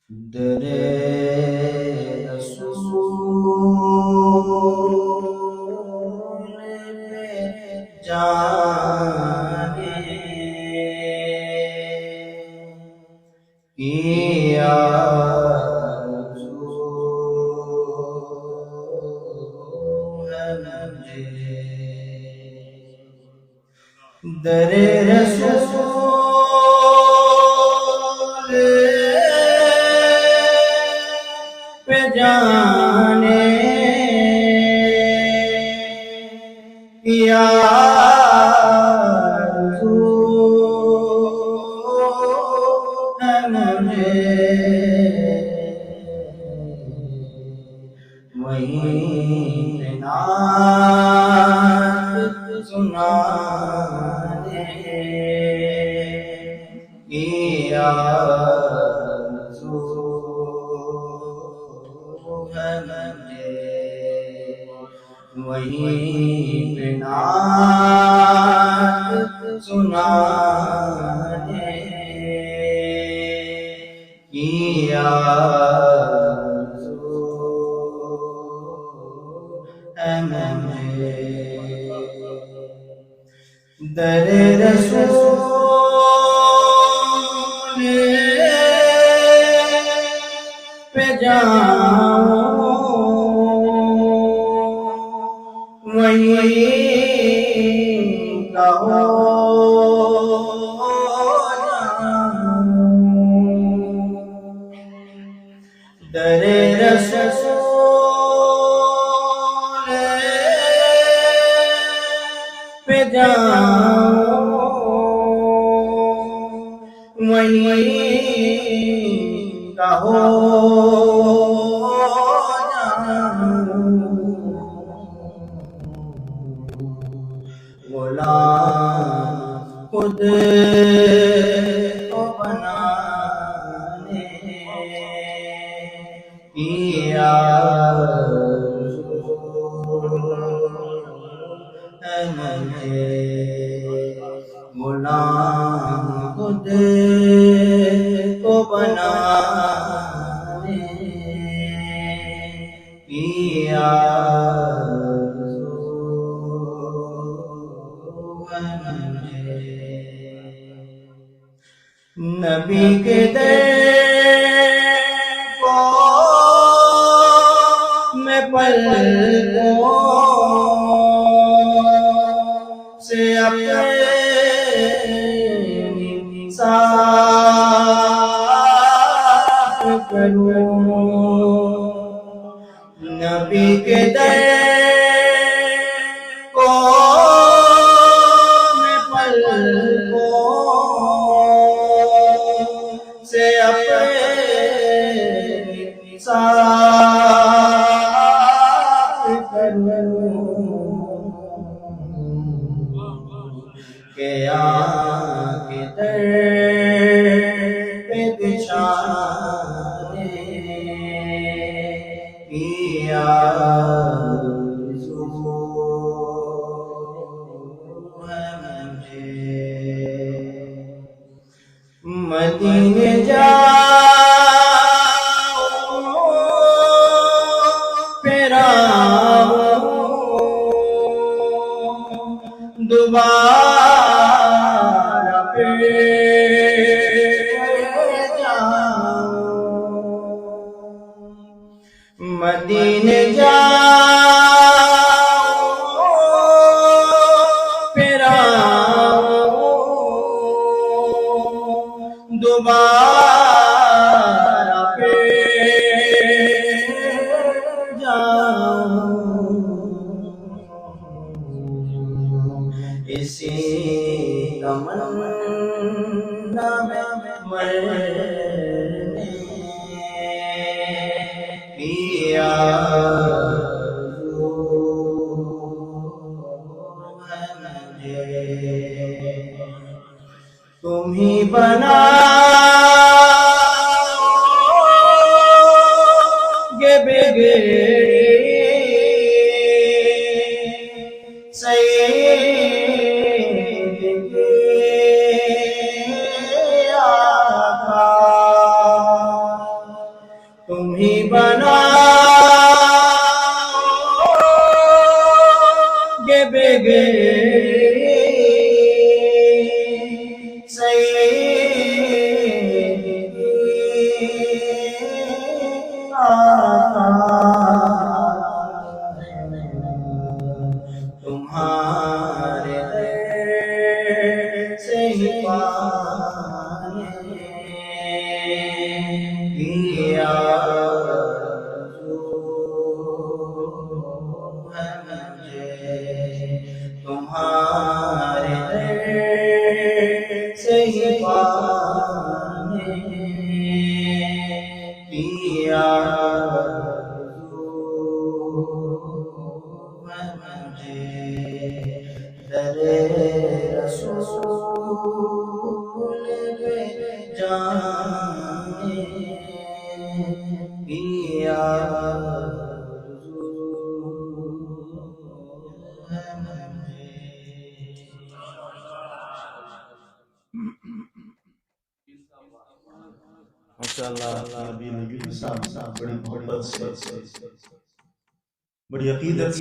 در رسول جانے کی آرزو ہے مجھے، در رسول پہ جانے کی آرزو ہے مجھے، وہیں پہ نعت سنانے کی آرزو ہے مجھے، وہیں پہ نعت سنانے کی آرزو ہے مجھے، در رسول پہ جاؤں، وہیں کا ہو جاؤں، در رسول پہ جاؤں، وہیں کا ہو غلام خود کو بنانے کی آرزو ہے مجھے، غلام خود کو بنانے کی آرزو نبی کے در کو میں پلکوں سے اپنی صاف کروں، نبی کے در کو میں پلکوں سے اپنی صاف کروں، کہ آنکھ در پہ بچھانے کی آرزو ہے مجھے، مدینے جاؤں پھر آؤں دوبارہ پھر جاؤں، مدینے جاؤں پھر آؤں دوبارہ پھر جاؤں، اسی تمنا میں مرنے کی آرزو ہے مجھے، تم ہی بناؤگے بگڑی سیدی آقا، کی آرزو ہے مجھے. ماشاءاللہ نبی نبی صاحب بڑی محبت سے بڑی عقیدت